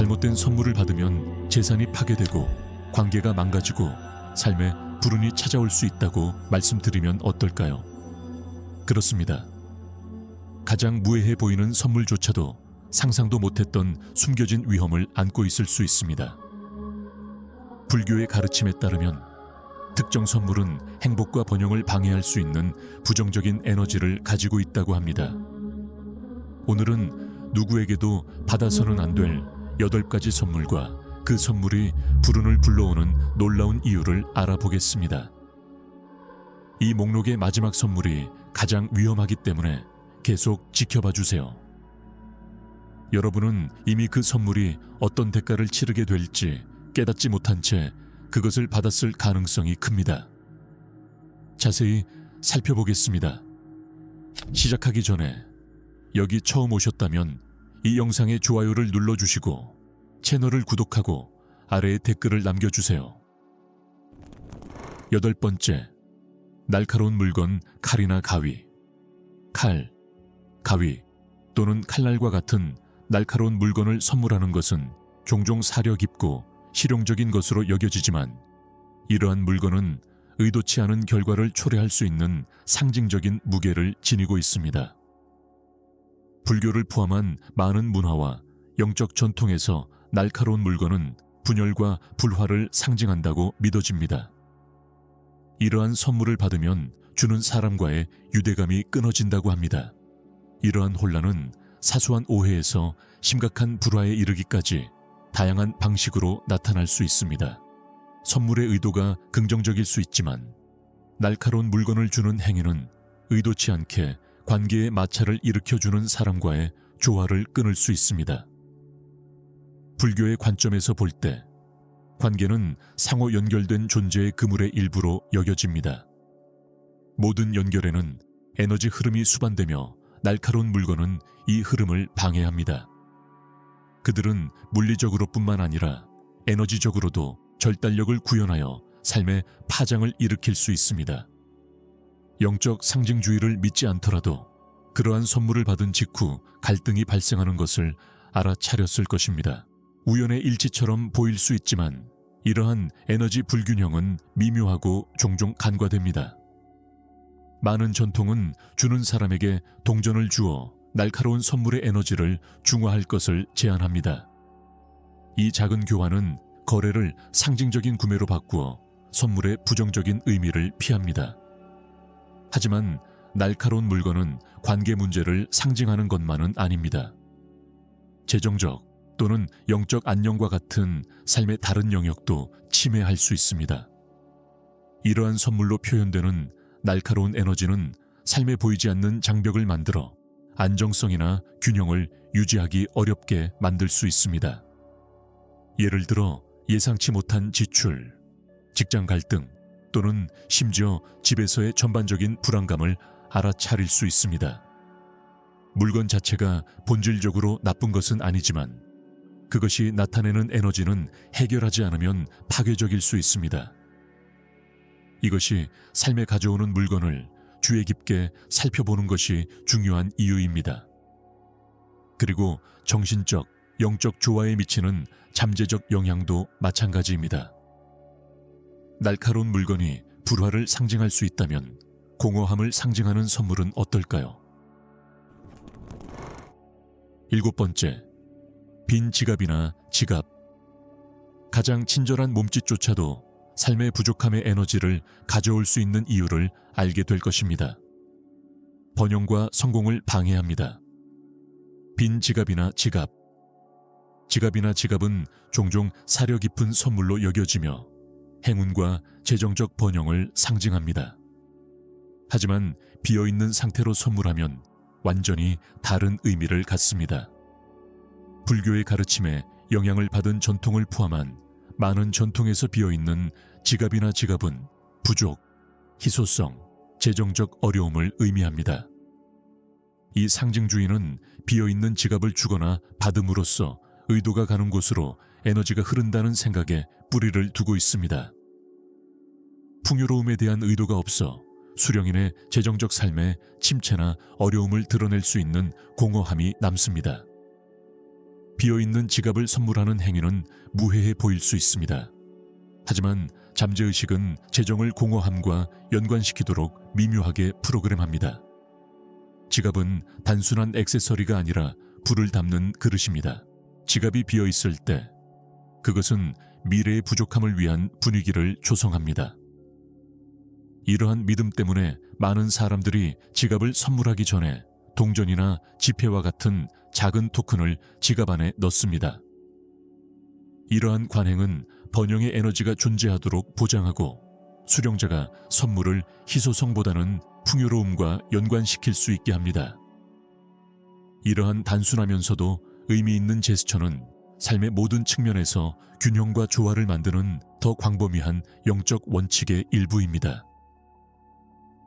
잘못된 선물을 받으면 재산이 파괴되고 관계가 망가지고 삶에 불운이 찾아올 수 있다고 말씀드리면 어떨까요? 그렇습니다. 가장 무해해 보이는 선물조차도 상상도 못했던 숨겨진 위험을 안고 있을 수 있습니다. 불교의 가르침에 따르면 특정 선물은 행복과 번영을 방해할 수 있는 부정적인 에너지를 가지고 있다고 합니다. 오늘은 누구에게도 받아서는 안 될 8가지 선물과 그 선물이 불운을 불러오는 놀라운 이유를 알아보겠습니다. 이 목록의 마지막 선물이 가장 위험하기 때문에 계속 지켜봐 주세요. 여러분은 이미 그 선물이 어떤 대가를 치르게 될지 깨닫지 못한 채 그것을 받았을 가능성이 큽니다. 자세히 살펴보겠습니다. 시작하기 전에 여기 처음 오셨다면 이 영상에 좋아요를 눌러주시고 채널을 구독하고 아래에 댓글을 남겨주세요. 8번째, 날카로운 물건 칼이나 가위. 칼, 가위 또는 칼날과 같은 날카로운 물건을 선물하는 것은 종종 사려 깊고 실용적인 것으로 여겨지지만 이러한 물건은 의도치 않은 결과를 초래할 수 있는 상징적인 무게를 지니고 있습니다. 불교를 포함한 많은 문화와 영적 전통에서 날카로운 물건은 분열과 불화를 상징한다고 믿어집니다. 이러한 선물을 받으면 주는 사람과의 유대감이 끊어진다고 합니다. 이러한 혼란은 사소한 오해에서 심각한 불화에 이르기까지 다양한 방식으로 나타날 수 있습니다. 선물의 의도가 긍정적일 수 있지만 날카로운 물건을 주는 행위는 의도치 않게 관계의 마찰을 일으켜주는 사람과의 조화를 끊을 수 있습니다. 불교의 관점에서 볼 때 관계는 상호 연결된 존재의 그물의 일부로 여겨집니다. 모든 연결에는 에너지 흐름이 수반되며 날카로운 물건은 이 흐름을 방해합니다. 그들은 물리적으로뿐만 아니라 에너지적으로도 절단력을 구현하여 삶의 파장을 일으킬 수 있습니다. 영적 상징주의를 믿지 않더라도 그러한 선물을 받은 직후 갈등이 발생하는 것을 알아차렸을 것입니다. 우연의 일치처럼 보일 수 있지만 이러한 에너지 불균형은 미묘하고 종종 간과됩니다. 많은 전통은 주는 사람에게 동전을 주어 날카로운 선물의 에너지를 중화할 것을 제안합니다. 이 작은 교환은 거래를 상징적인 구매로 바꾸어 선물의 부정적인 의미를 피합니다. 하지만 날카로운 물건은 관계 문제를 상징하는 것만은 아닙니다. 재정적 또는 영적 안녕과 같은 삶의 다른 영역도 침해할 수 있습니다. 이러한 선물로 표현되는 날카로운 에너지는 삶에 보이지 않는 장벽을 만들어 안정성이나 균형을 유지하기 어렵게 만들 수 있습니다. 예를 들어 예상치 못한 지출, 직장 갈등 또는 심지어 집에서의 전반적인 불안감을 알아차릴 수 있습니다. 물건 자체가 본질적으로 나쁜 것은 아니지만 그것이 나타내는 에너지는 해결하지 않으면 파괴적일 수 있습니다. 이것이 삶에 가져오는 물건을 주의 깊게 살펴보는 것이 중요한 이유입니다. 그리고 정신적, 영적 조화에 미치는 잠재적 영향도 마찬가지입니다. 날카로운 물건이 불화를 상징할 수 있다면 공허함을 상징하는 선물은 어떨까요? 7번째, 빈 지갑이나 지갑. 가장 친절한 몸짓조차도 삶의 부족함의 에너지를 가져올 수 있는 이유를 알게 될 것입니다. 번영과 성공을 방해합니다. 빈 지갑이나 지갑. 지갑이나 지갑은 종종 사려 깊은 선물로 여겨지며 행운과 재정적 번영을 상징합니다. 하지만 비어있는 상태로 선물하면 완전히 다른 의미를 갖습니다. 불교의 가르침에 영향을 받은 전통을 포함한 많은 전통에서 비어있는 지갑이나 지갑은 부족, 희소성, 재정적 어려움을 의미합니다. 이 상징주의는 비어있는 지갑을 주거나 받음으로써 의도가 가는 곳으로 에너지가 흐른다는 생각에 뿌리를 두고 있습니다. 풍요로움에 대한 의도가 없어 수령인의 재정적 삶에 침체나 어려움을 드러낼 수 있는 공허함이 남습니다. 비어있는 지갑을 선물하는 행위는 무해해 보일 수 있습니다. 하지만 잠재의식은 재정을 공허함과 연관시키도록 미묘하게 프로그램합니다. 지갑은 단순한 액세서리가 아니라 불을 담는 그릇입니다. 지갑이 비어있을 때 그것은 미래의 부족함을 위한 분위기를 조성합니다. 이러한 믿음 때문에 많은 사람들이 지갑을 선물하기 전에 동전이나 지폐와 같은 작은 토큰을 지갑 안에 넣습니다. 이러한 관행은 번영의 에너지가 존재하도록 보장하고 수령자가 선물을 희소성보다는 풍요로움과 연관시킬 수 있게 합니다. 이러한 단순하면서도 의미 있는 제스처는 삶의 모든 측면에서 균형과 조화를 만드는 더 광범위한 영적 원칙의 일부입니다.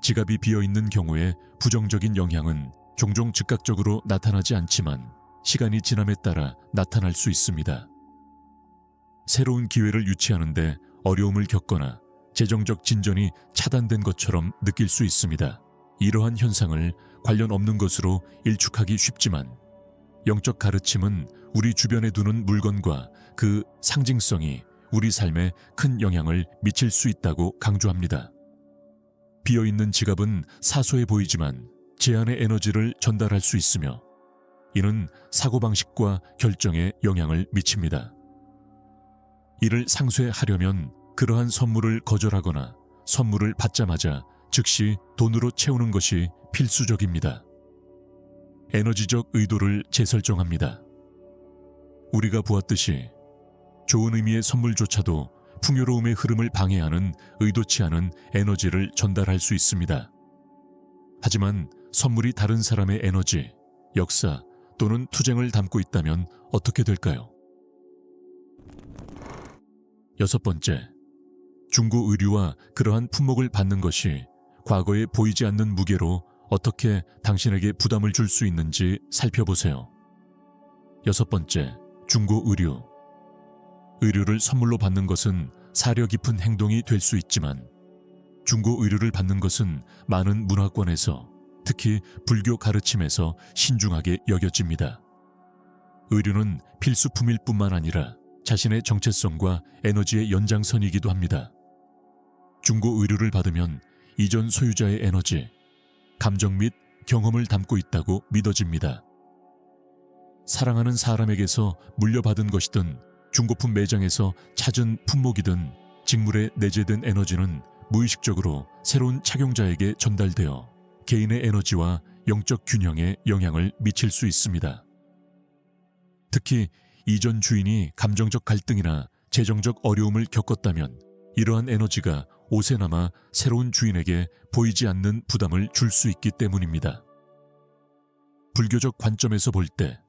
지갑이 비어있는 경우에 부정적인 영향은 종종 즉각적으로 나타나지 않지만 시간이 지남에 따라 나타날 수 있습니다. 새로운 기회를 유치하는데 어려움을 겪거나 재정적 진전이 차단된 것처럼 느낄 수 있습니다. 이러한 현상을 관련 없는 것으로 일축하기 쉽지만 영적 가르침은 우리 주변에 두는 물건과 그 상징성이 우리 삶에 큰 영향을 미칠 수 있다고 강조합니다. 비어있는 지갑은 사소해 보이지만 제한의 에너지를 전달할 수 있으며 이는 사고방식과 결정에 영향을 미칩니다. 이를 상쇄하려면 그러한 선물을 거절하거나 선물을 받자마자 즉시 돈으로 채우는 것이 필수적입니다. 에너지적 의도를 재설정합니다. 우리가 보았듯이 좋은 의미의 선물조차도 풍요로움의 흐름을 방해하는 의도치 않은 에너지를 전달할 수 있습니다. 하지만 선물이 다른 사람의 에너지, 역사 또는 투쟁을 담고 있다면 어떻게 될까요? 6번째, 중고 의류와 그러한 품목을 받는 것이 과거에 보이지 않는 무게로 어떻게 당신에게 부담을 줄 수 있는지 살펴보세요. 6번째, 중고 의류. 의류를 선물로 받는 것은 사려 깊은 행동이 될 수 있지만 중고 의류를 받는 것은 많은 문화권에서 특히 불교 가르침에서 신중하게 여겨집니다. 의류는 필수품일 뿐만 아니라 자신의 정체성과 에너지의 연장선이기도 합니다. 중고 의류를 받으면 이전 소유자의 에너지, 감정 및 경험을 담고 있다고 믿어집니다. 사랑하는 사람에게서 물려받은 것이든 중고품 매장에서 찾은 품목이든 직물에 내재된 에너지는 무의식적으로 새로운 착용자에게 전달되어 개인의 에너지와 영적 균형에 영향을 미칠 수 있습니다. 특히 이전 주인이 감정적 갈등이나 재정적 어려움을 겪었다면 이러한 에너지가 옷에 남아 새로운 주인에게 보이지 않는 부담을 줄 수 있기 때문입니다. 불교적 관점에서 볼 때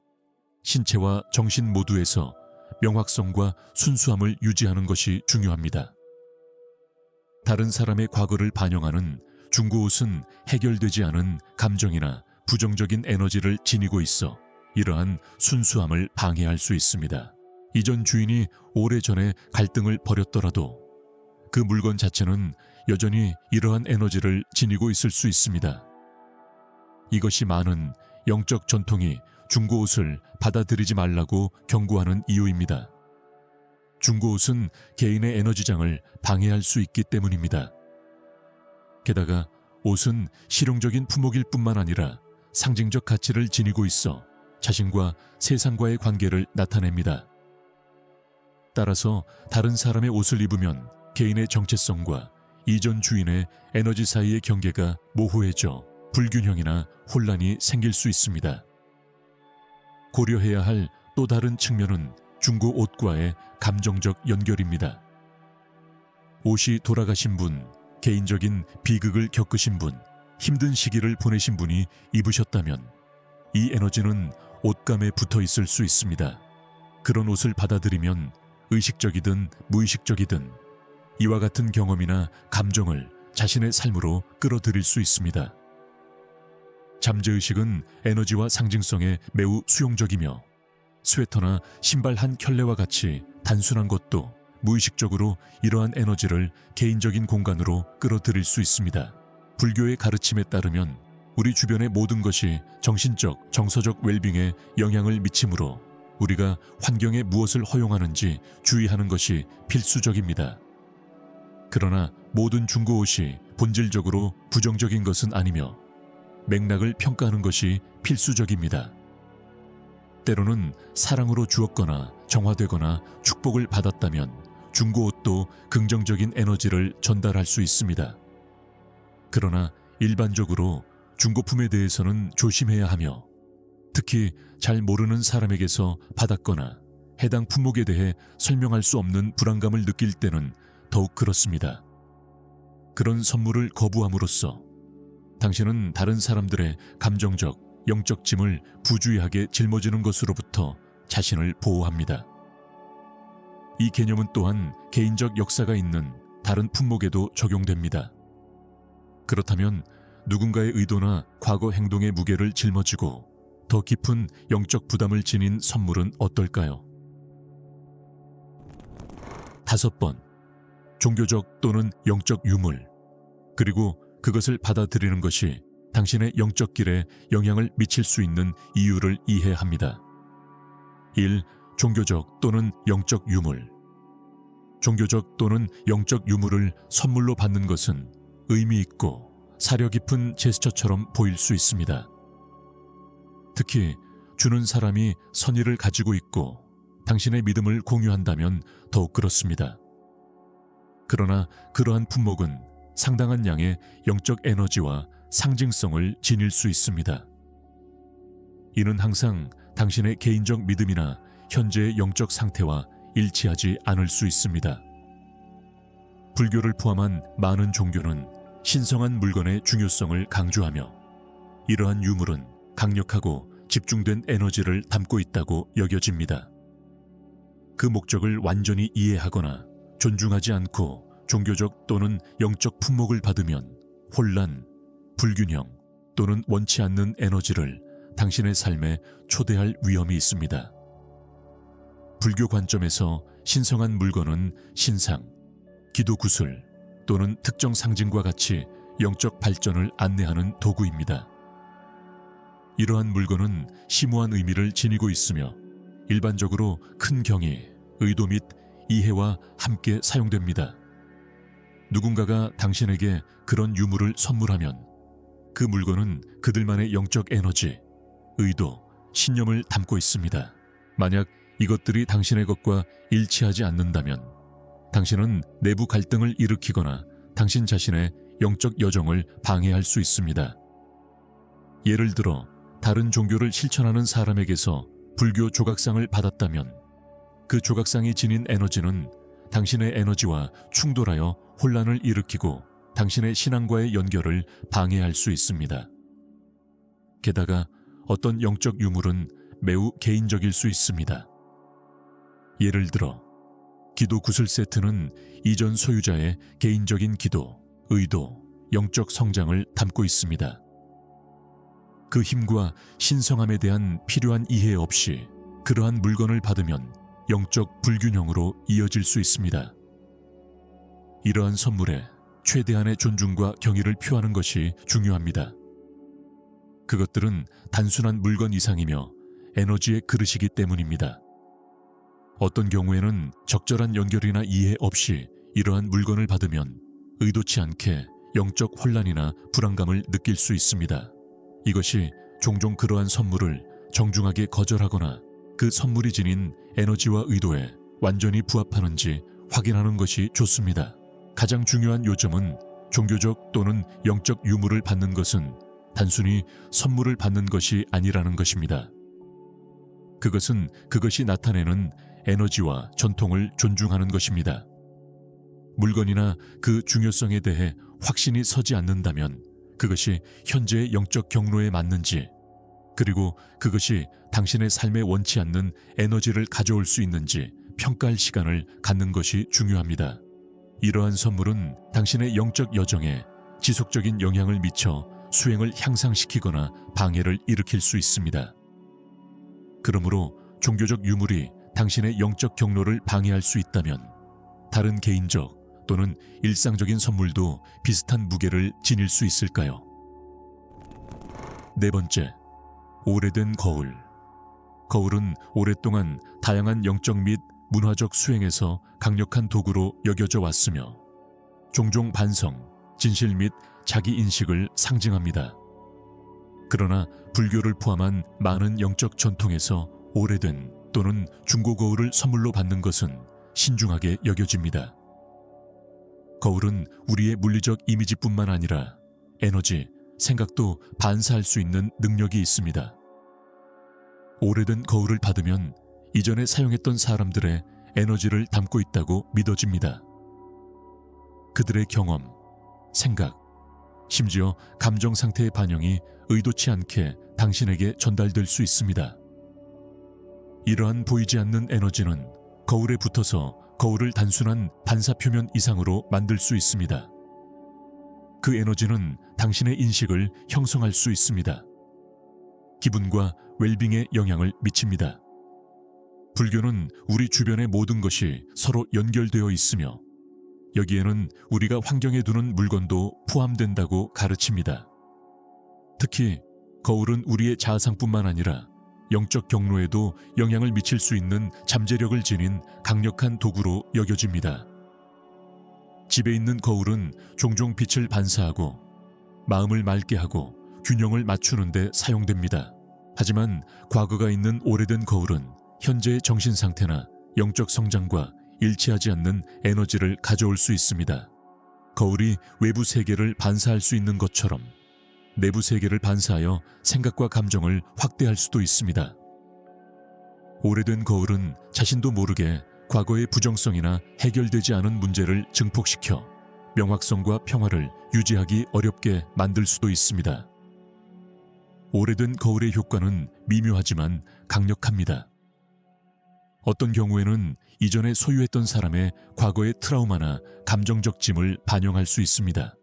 신체와 정신 모두에서 명확성과 순수함을 유지하는 것이 중요합니다. 다른 사람의 과거를 반영하는 중고 옷은 해결되지 않은 감정이나 부정적인 에너지를 지니고 있어 이러한 순수함을 방해할 수 있습니다. 이전 주인이 오래전에 갈등을 벌였더라도 그 물건 자체는 여전히 이러한 에너지를 지니고 있을 수 있습니다. 이것이 많은 영적 전통이 중고 옷을 받아들이지 말라고 경고하는 이유입니다. 중고 옷은 개인의 에너지장을 방해할 수 있기 때문입니다. 게다가 옷은 실용적인 품목일 뿐만 아니라 상징적 가치를 지니고 있어 자신과 세상과의 관계를 나타냅니다. 따라서 다른 사람의 옷을 입으면 개인의 정체성과 이전 주인의 에너지 사이의 경계가 모호해져 불균형이나 혼란이 생길 수 있습니다. 고려해야 할 또 다른 측면은 중고 옷과의 감정적 연결입니다. 옷이 돌아가신 분, 개인적인 비극을 겪으신 분, 힘든 시기를 보내신 분이 입으셨다면 이 에너지는 옷감에 붙어 있을 수 있습니다. 그런 옷을 받아들이면 의식적이든 무의식적이든 이와 같은 경험이나 감정을 자신의 삶으로 끌어들일 수 있습니다. 잠재의식은 에너지와 상징성에 매우 수용적이며 스웨터나 신발 한 켤레와 같이 단순한 것도 무의식적으로 이러한 에너지를 개인적인 공간으로 끌어들일 수 있습니다. 불교의 가르침에 따르면 우리 주변의 모든 것이 정신적, 정서적 웰빙에 영향을 미치므로 우리가 환경에 무엇을 허용하는지 주의하는 것이 필수적입니다. 그러나 모든 중고 옷이 본질적으로 부정적인 것은 아니며 맥락을 평가하는 것이 필수적입니다. 때로는 사랑으로 주었거나 정화되거나 축복을 받았다면 중고 옷도 긍정적인 에너지를 전달할 수 있습니다. 그러나 일반적으로 중고품에 대해서는 조심해야 하며 특히 잘 모르는 사람에게서 받았거나 해당 품목에 대해 설명할 수 없는 불안감을 느낄 때는 더욱 그렇습니다. 그런 선물을 거부함으로써 당신은 다른 사람들의 감정적, 영적 짐을 부주의하게 짊어지는 것으로부터 자신을 보호합니다. 이 개념은 또한 개인적 역사가 있는 다른 품목에도 적용됩니다. 그렇다면 누군가의 의도나 과거 행동의 무게를 짊어지고 더 깊은 영적 부담을 지닌 선물은 어떨까요? 5번, 종교적 또는 영적 유물, 그리고 그것을 받아들이는 것이 당신의 영적 길에 영향을 미칠 수 있는 이유를 이해합니다. 1. 종교적 또는 영적 유물. 종교적 또는 영적 유물을 선물로 받는 것은 의미 있고 사려 깊은 제스처처럼 보일 수 있습니다. 특히 주는 사람이 선의를 가지고 있고 당신의 믿음을 공유한다면 더욱 그렇습니다. 그러나 그러한 품목은 상당한 양의 영적 에너지와 상징성을 지닐 수 있습니다. 이는 항상 당신의 개인적 믿음이나 현재의 영적 상태와 일치하지 않을 수 있습니다. 불교를 포함한 많은 종교는 신성한 물건의 중요성을 강조하며 이러한 유물은 강력하고 집중된 에너지를 담고 있다고 여겨집니다. 그 목적을 완전히 이해하거나 존중하지 않고 종교적 또는 영적 품목을 받으면 혼란, 불균형 또는 원치 않는 에너지를 당신의 삶에 초대할 위험이 있습니다. 불교 관점에서 신성한 물건은 신상, 기도 구슬 또는 특정 상징과 같이 영적 발전을 안내하는 도구입니다. 이러한 물건은 심오한 의미를 지니고 있으며 일반적으로 큰 경의, 의도 및 이해와 함께 사용됩니다. 누군가가 당신에게 그런 유물을 선물하면 그 물건은 그들만의 영적 에너지, 의도, 신념을 담고 있습니다. 만약 이것들이 당신의 것과 일치하지 않는다면 당신은 내부 갈등을 일으키거나 당신 자신의 영적 여정을 방해할 수 있습니다. 예를 들어 다른 종교를 실천하는 사람에게서 불교 조각상을 받았다면 그 조각상이 지닌 에너지는 당신의 에너지와 충돌하여 혼란을 일으키고 당신의 신앙과의 연결을 방해할 수 있습니다. 게다가 어떤 영적 유물은 매우 개인적일 수 있습니다. 예를 들어 기도 구슬 세트는 이전 소유자의 개인적인 기도, 의도, 영적 성장을 담고 있습니다. 그 힘과 신성함에 대한 필요한 이해 없이 그러한 물건을 받으면 영적 불균형으로 이어질 수 있습니다. 이러한 선물에 최대한의 존중과 경의를 표하는 것이 중요합니다. 그것들은 단순한 물건 이상이며 에너지의 그릇이기 때문입니다. 어떤 경우에는 적절한 연결이나 이해 없이 이러한 물건을 받으면 의도치 않게 영적 혼란이나 불안감을 느낄 수 있습니다. 이것이 종종 그러한 선물을 정중하게 거절하거나 그 선물이 지닌 에너지와 의도에 완전히 부합하는지 확인하는 것이 좋습니다. 가장 중요한 요점은 종교적 또는 영적 유물을 받는 것은 단순히 선물을 받는 것이 아니라는 것입니다. 그것은 그것이 나타내는 에너지와 전통을 존중하는 것입니다. 물건이나 그 중요성에 대해 확신이 서지 않는다면 그것이 현재의 영적 경로에 맞는지, 그리고 그것이 당신의 삶에 원치 않는 에너지를 가져올 수 있는지 평가할 시간을 갖는 것이 중요합니다. 이러한 선물은 당신의 영적 여정에 지속적인 영향을 미쳐 수행을 향상시키거나 방해를 일으킬 수 있습니다. 그러므로 종교적 유물이 당신의 영적 경로를 방해할 수 있다면 다른 개인적 또는 일상적인 선물도 비슷한 무게를 지닐 수 있을까요? 4번째, 오래된 거울. 거울은 오랫동안 다양한 영적 및 문화적 수행에서 강력한 도구로 여겨져 왔으며 종종 반성, 진실 및 자기인식을 상징합니다. 그러나 불교를 포함한 많은 영적 전통에서 오래된 또는 중고 거울을 선물로 받는 것은 신중하게 여겨집니다. 거울은 우리의 물리적 이미지뿐만 아니라 에너지, 생각도 반사할 수 있는 능력이 있습니다. 오래된 거울을 받으면 이전에 사용했던 사람들의 에너지를 담고 있다고 믿어집니다. 그들의 경험, 생각, 심지어 감정 상태의 반영이 의도치 않게 당신에게 전달될 수 있습니다. 이러한 보이지 않는 에너지는 거울에 붙어서 거울을 단순한 반사 표면 이상으로 만들 수 있습니다. 그 에너지는 당신의 인식을 형성할 수 있습니다. 기분과 웰빙에 영향을 미칩니다. 불교는 우리 주변의 모든 것이 서로 연결되어 있으며 여기에는 우리가 환경에 두는 물건도 포함된다고 가르칩니다. 특히 거울은 우리의 자아상뿐만 아니라 영적 경로에도 영향을 미칠 수 있는 잠재력을 지닌 강력한 도구로 여겨집니다. 집에 있는 거울은 종종 빛을 반사하고 마음을 맑게 하고 균형을 맞추는 데 사용됩니다. 하지만 과거가 있는 오래된 거울은 현재의 정신 상태나 영적 성장과 일치하지 않는 에너지를 가져올 수 있습니다. 거울이 외부 세계를 반사할 수 있는 것처럼 내부 세계를 반사하여 생각과 감정을 확대할 수도 있습니다. 오래된 거울은 자신도 모르게 과거의 부정성이나 해결되지 않은 문제를 증폭시켜 명확성과 평화를 유지하기 어렵게 만들 수도 있습니다. 오래된 거울의 효과는 미묘하지만 강력합니다. 어떤 경우에는 이전에 소유했던 사람의 과거의 트라우마나 감정적 짐을 반영할 수 있습니다.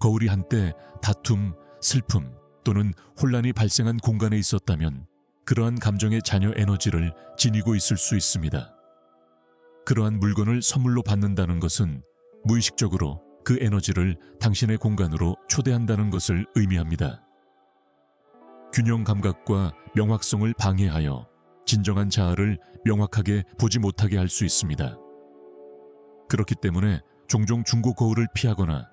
거울이 한때 다툼, 슬픔 또는 혼란이 발생한 공간에 있었다면 그러한 감정의 잔여 에너지를 지니고 있을 수 있습니다. 그러한 물건을 선물로 받는다는 것은 무의식적으로 그 에너지를 당신의 공간으로 초대한다는 것을 의미합니다. 균형 감각과 명확성을 방해하여 진정한 자아를 명확하게 보지 못하게 할 수 있습니다. 그렇기 때문에 종종 중고 거울을 피하거나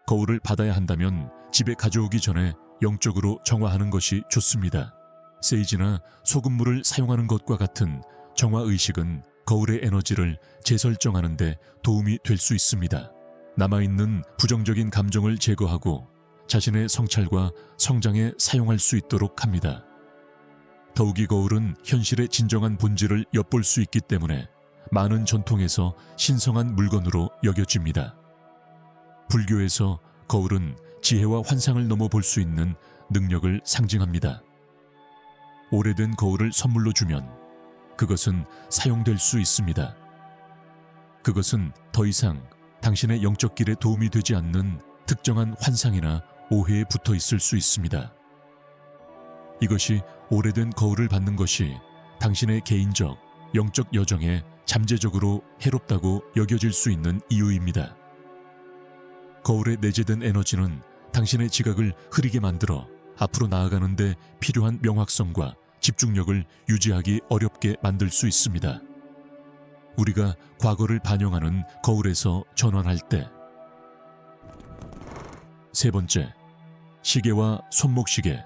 거울을 받아야 한다면 집에 가져오기 전에 영적으로 정화하는 것이 좋습니다. 세이지나 소금물을 사용하는 것과 같은 정화의식은 거울의 에너지를 재설정하는 데 도움이 될 수 있습니다. 남아있는 부정적인 감정을 제거하고 자신의 성찰과 성장에 사용할 수 있도록 합니다. 더욱이 거울은 현실의 진정한 본질을 엿볼 수 있기 때문에 많은 전통에서 신성한 물건으로 여겨집니다. 불교에서 거울은 지혜와 환상을 넘어 볼 수 있는 능력을 상징합니다. 오래된 거울을 선물로 주면 그것은 사용될 수 있습니다. 그것은 더 이상 당신의 영적 길에 도움이 되지 않는 특정한 환상이나 오해에 붙어 있을 수 있습니다. 이것이 오래된 거울을 받는 것이 당신의 개인적, 영적 여정에 잠재적으로 해롭다고 여겨질 수 있는 이유입니다. 거울에 내재된 에너지는 당신의 지각을 흐리게 만들어 앞으로 나아가는 데 필요한 명확성과 집중력을 유지하기 어렵게 만들 수 있습니다. 우리가 과거를 반영하는 거울에서 전환할 때. 세 번째, 시계와 손목시계.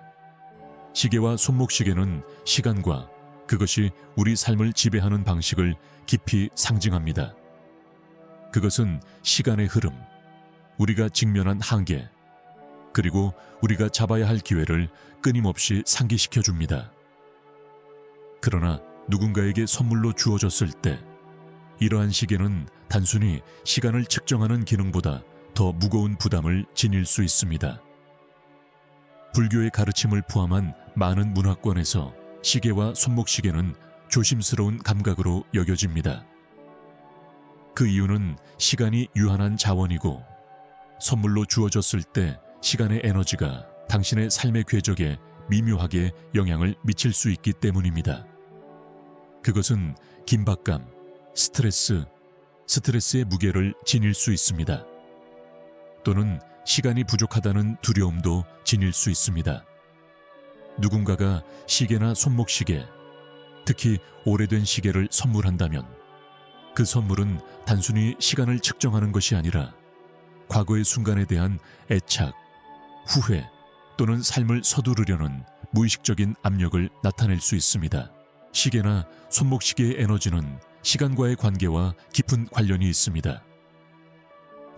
시계와 손목시계는 시간과 그것이 우리 삶을 지배하는 방식을 깊이 상징합니다. 그것은 시간의 흐름, 우리가 직면한 한계, 그리고 우리가 잡아야 할 기회를 끊임없이 상기시켜 줍니다. 그러나 누군가에게 선물로 주어졌을 때 이러한 시계는 단순히 시간을 측정하는 기능보다 더 무거운 부담을 지닐 수 있습니다. 불교의 가르침을 포함한 많은 문화권에서 시계와 손목시계는 조심스러운 감각으로 여겨집니다. 그 이유는 시간이 유한한 자원이고 선물로 주어졌을 때 시간의 에너지가 당신의 삶의 궤적에 미묘하게 영향을 미칠 수 있기 때문입니다. 그것은 긴박감, 스트레스의 무게를 지닐 수 있습니다. 또는 시간이 부족하다는 두려움도 지닐 수 있습니다. 누군가가 시계나 손목시계, 특히 오래된 시계를 선물한다면 그 선물은 단순히 시간을 측정하는 것이 아니라 과거의 순간에 대한 애착, 후회 또는 삶을 서두르려는 무의식적인 압력을 나타낼 수 있습니다. 시계나 손목시계의 에너지는 시간과의 관계와 깊은 관련이 있습니다.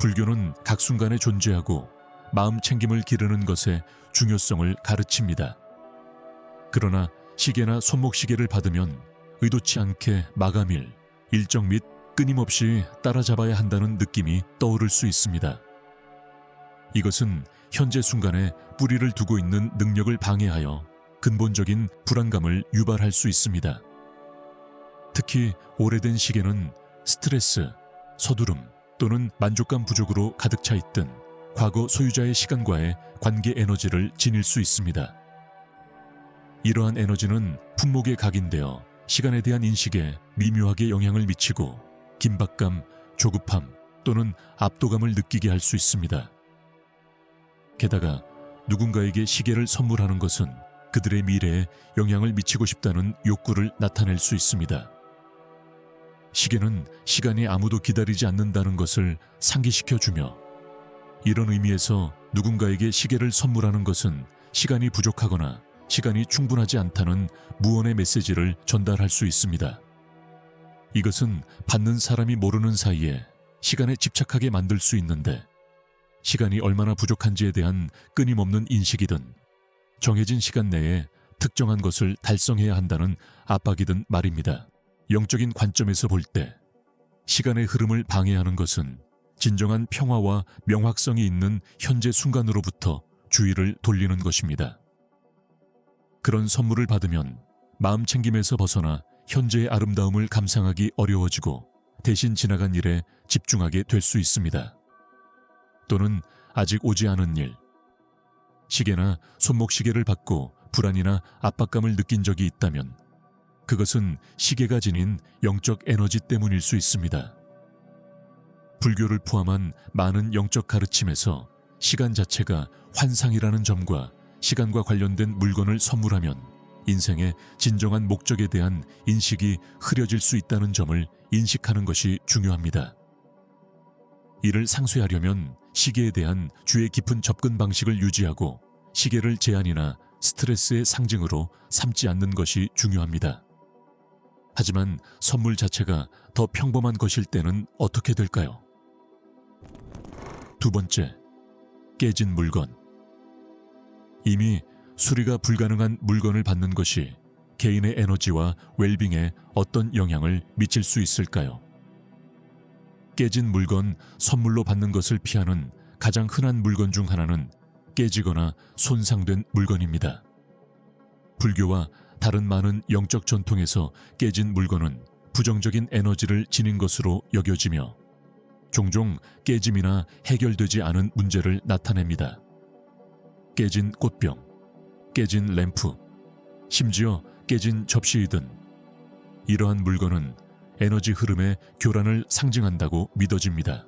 불교는 각 순간에 존재하고 마음 챙김을 기르는 것의 중요성을 가르칩니다. 그러나 시계나 손목시계를 받으면 의도치 않게 마감일, 일정 및 끊임없이 따라잡아야 한다는 느낌이 떠오를 수 있습니다. 이것은 현재 순간에 뿌리를 두고 있는 능력을 방해하여 근본적인 불안감을 유발할 수 있습니다. 특히 오래된 시계는 스트레스, 서두름 또는 만족감 부족으로 가득 차 있든 과거 소유자의 시간과의 관계 에너지를 지닐 수 있습니다. 이러한 에너지는 품목에 각인되어 시간에 대한 인식에 미묘하게 영향을 미치고 긴박감, 조급함 또는 압도감을 느끼게 할 수 있습니다. 게다가 누군가에게 시계를 선물하는 것은 그들의 미래에 영향을 미치고 싶다는 욕구를 나타낼 수 있습니다. 시계는 시간이 아무도 기다리지 않는다는 것을 상기시켜주며 이런 의미에서 누군가에게 시계를 선물하는 것은 시간이 부족하거나 시간이 충분하지 않다는 무언의 메시지를 전달할 수 있습니다. 이것은 받는 사람이 모르는 사이에 시간에 집착하게 만들 수 있는데 시간이 얼마나 부족한지에 대한 끊임없는 인식이든 정해진 시간 내에 특정한 것을 달성해야 한다는 압박이든 말입니다. 영적인 관점에서 볼 때 시간의 흐름을 방해하는 것은 진정한 평화와 명확성이 있는 현재 순간으로부터 주의를 돌리는 것입니다. 그런 선물을 받으면 마음 챙김에서 벗어나 현재의 아름다움을 감상하기 어려워지고 대신 지나간 일에 집중하게 될 수 있습니다. 또는 아직 오지 않은 일, 시계나 손목시계를 받고 불안이나 압박감을 느낀 적이 있다면 그것은 시계가 지닌 영적 에너지 때문일 수 있습니다. 불교를 포함한 많은 영적 가르침에서 시간 자체가 환상이라는 점과 시간과 관련된 물건을 선물하면 인생의 진정한 목적에 대한 인식이 흐려질 수 있다는 점을 인식하는 것이 중요합니다. 이를 상쇄하려면 시계에 대한 주의 깊은 접근 방식을 유지하고 시계를 제한이나 스트레스의 상징으로 삼지 않는 것이 중요합니다. 하지만 선물 자체가 더 평범한 것일 때는 어떻게 될까요? 두 번째, 깨진 물건. 이미 수리가 불가능한 물건을 받는 것이 개인의 에너지와 웰빙에 어떤 영향을 미칠 수 있을까요? 깨진 물건, 선물로 받는 것을 피하는 가장 흔한 물건 중 하나는 깨지거나 손상된 물건입니다. 불교와 다른 많은 영적 전통에서 깨진 물건은 부정적인 에너지를 지닌 것으로 여겨지며 종종 깨짐이나 해결되지 않은 문제를 나타냅니다. 깨진 꽃병, 깨진 램프, 심지어 깨진 접시이든 이러한 물건은 에너지 흐름의 교란을 상징한다고 믿어집니다.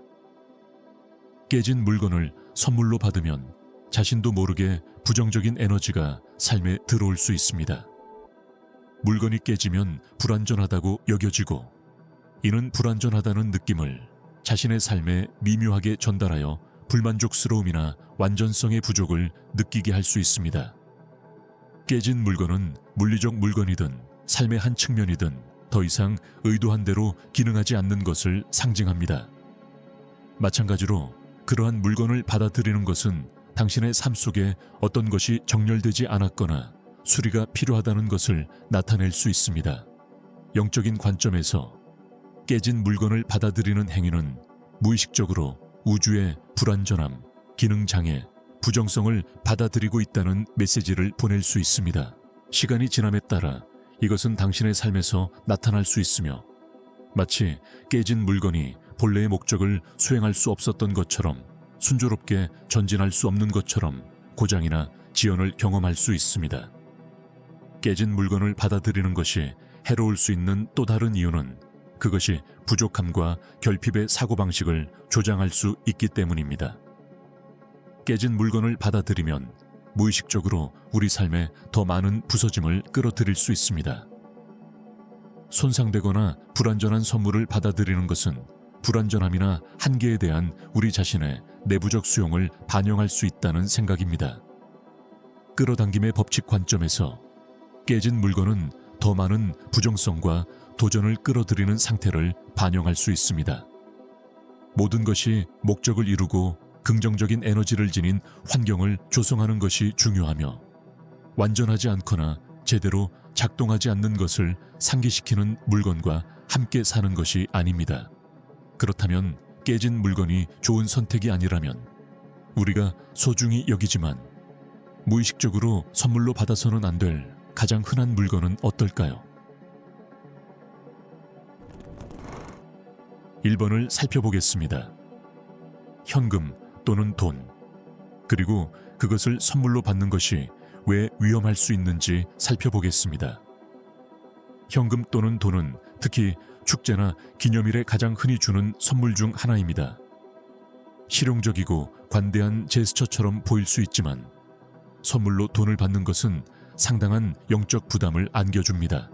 깨진 물건을 선물로 받으면 자신도 모르게 부정적인 에너지가 삶에 들어올 수 있습니다. 물건이 깨지면 불완전하다고 여겨지고 이는 불완전하다는 느낌을 자신의 삶에 미묘하게 전달하여 불만족스러움이나 완전성의 부족을 느끼게 할 수 있습니다. 깨진 물건은 물리적 물건이든 삶의 한 측면이든 더 이상 의도한 대로 기능하지 않는 것을 상징합니다. 마찬가지로 그러한 물건을 받아들이는 것은 당신의 삶 속에 어떤 것이 정렬되지 않았거나 수리가 필요하다는 것을 나타낼 수 있습니다. 영적인 관점에서 깨진 물건을 받아들이는 행위는 무의식적으로 우주의 불완전함, 기능장애, 부정성을 받아들이고 있다는 메시지를 보낼 수 있습니다. 시간이 지남에 따라 이것은 당신의 삶에서 나타날 수 있으며 마치 깨진 물건이 본래의 목적을 수행할 수 없었던 것처럼 순조롭게 전진할 수 없는 것처럼 고장이나 지연을 경험할 수 있습니다. 깨진 물건을 받아들이는 것이 해로울 수 있는 또 다른 이유는 그것이 부족함과 결핍의 사고방식을 조장할 수 있기 때문입니다. 깨진 물건을 받아들이면 무의식적으로 우리 삶에 더 많은 부서짐을 끌어들일 수 있습니다. 손상되거나 불완전한 선물을 받아들이는 것은 불완전함이나 한계에 대한 우리 자신의 내부적 수용을 반영할 수 있다는 생각입니다. 끌어당김의 법칙 관점에서 깨진 물건은 더 많은 부정성과 도전을 끌어들이는 상태를 반영할 수 있습니다. 모든 것이 목적을 이루고 긍정적인 에너지를 지닌 환경을 조성하는 것이 중요하며, 완전하지 않거나 제대로 작동하지 않는 것을 상기시키는 물건과 함께 사는 것이 아닙니다. 그렇다면 깨진 물건이 좋은 선택이 아니라면 우리가 소중히 여기지만 무의식적으로 선물로 받아서는 안 될 가장 흔한 물건은 어떨까요? 1번을 살펴보겠습니다. 현금 또는 돈, 그리고 그것을 선물로 받는 것이 왜 위험할 수 있는지 살펴보겠습니다. 현금 또는 돈은 특히 축제나 기념일에 가장 흔히 주는 선물 중 하나입니다. 실용적이고 관대한 제스처처럼 보일 수 있지만 선물로 돈을 받는 것은 상당한 영적 부담을 안겨줍니다.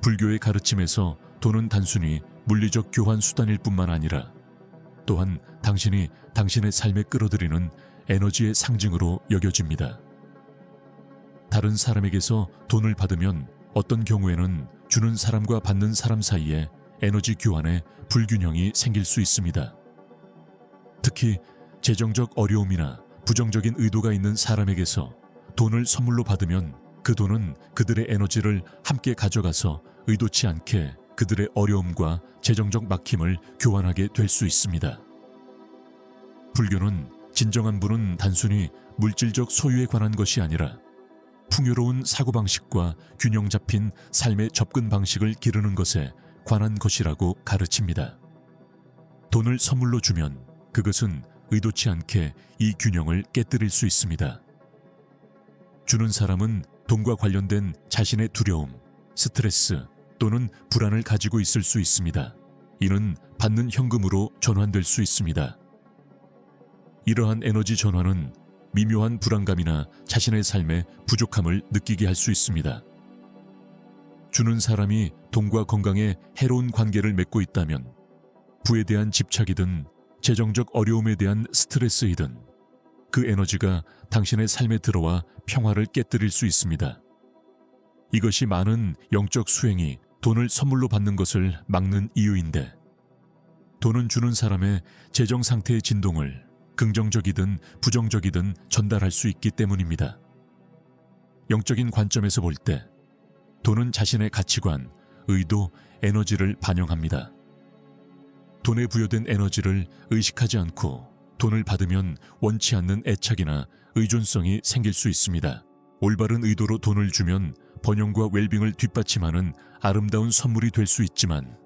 불교의 가르침에서 돈은 단순히 물리적 교환 수단일 뿐만 아니라 또한 당신이 당신의 삶에 끌어들이는 에너지의 상징으로 여겨집니다. 다른 사람에게서 돈을 받으면 어떤 경우에는 주는 사람과 받는 사람 사이에 에너지 교환에 불균형이 생길 수 있습니다. 특히 재정적 어려움이나 부정적인 의도가 있는 사람에게서 돈을 선물로 받으면 그 돈은 그들의 에너지를 함께 가져가서 의도치 않게 그들의 어려움과 재정적 막힘을 교환하게 될 수 있습니다. 불교는 진정한 부는 단순히 물질적 소유에 관한 것이 아니라 풍요로운 사고방식과 균형 잡힌 삶의 접근 방식을 기르는 것에 관한 것이라고 가르칩니다. 돈을 선물로 주면 그것은 의도치 않게 이 균형을 깨뜨릴 수 있습니다. 주는 사람은 돈과 관련된 자신의 두려움, 스트레스 또는 불안을 가지고 있을 수 있습니다. 이는 받는 현금으로 전환될 수 있습니다. 이러한 에너지 전환은 미묘한 불안감이나 자신의 삶의 부족함을 느끼게 할 수 있습니다. 주는 사람이 돈과 건강에 해로운 관계를 맺고 있다면 부에 대한 집착이든 재정적 어려움에 대한 스트레스이든 그 에너지가 당신의 삶에 들어와 평화를 깨뜨릴 수 있습니다. 이것이 많은 영적 수행이 돈을 선물로 받는 것을 막는 이유인데, 돈은 주는 사람의 재정 상태의 진동을 긍정적이든 부정적이든 전달할 수 있기 때문입니다. 영적인 관점에서 볼 때 돈은 자신의 가치관, 의도, 에너지를 반영합니다. 돈에 부여된 에너지를 의식하지 않고 돈을 받으면 원치 않는 애착이나 의존성이 생길 수 있습니다. 올바른 의도로 돈을 주면 번영과 웰빙을 뒷받침하는 아름다운 선물이 될 수 있지만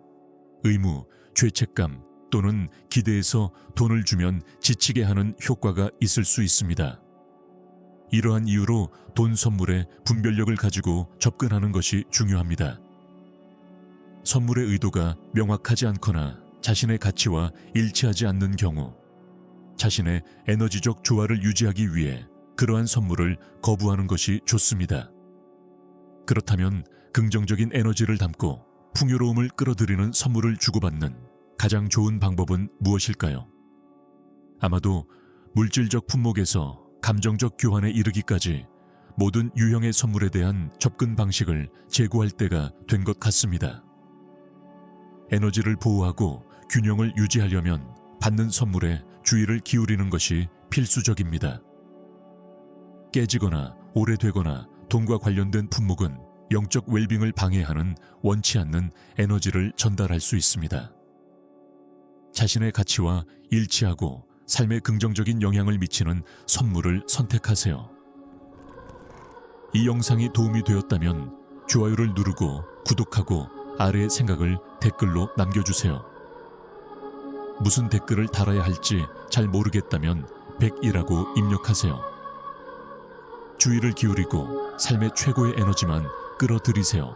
의무, 죄책감 또는 기대에서 돈을 주면 지치게 하는 효과가 있을 수 있습니다. 이러한 이유로 돈 선물에 분별력을 가지고 접근하는 것이 중요합니다. 선물의 의도가 명확하지 않거나 자신의 가치와 일치하지 않는 경우 자신의 에너지적 조화를 유지하기 위해 그러한 선물을 거부하는 것이 좋습니다. 그렇다면 긍정적인 에너지를 담고 풍요로움을 끌어들이는 선물을 주고받는 가장 좋은 방법은 무엇일까요? 아마도 물질적 품목에서 감정적 교환에 이르기까지 모든 유형의 선물에 대한 접근 방식을 제고할 때가 된 것 같습니다. 에너지를 보호하고 균형을 유지하려면 받는 선물에 주의를 기울이는 것이 필수적입니다. 깨지거나 오래되거나 돈과 관련된 품목은 영적 웰빙을 방해하는 원치 않는 에너지를 전달할 수 있습니다. 자신의 가치와 일치하고 삶에 긍정적인 영향을 미치는 선물을 선택하세요. 이 영상이 도움이 되었다면 좋아요를 누르고 구독하고 아래의 생각을 댓글로 남겨주세요. 무슨 댓글을 달아야 할지 잘 모르겠다면 100이라고 입력하세요. 주의를 기울이고 삶의 최고의 에너지만 끌어들이세요.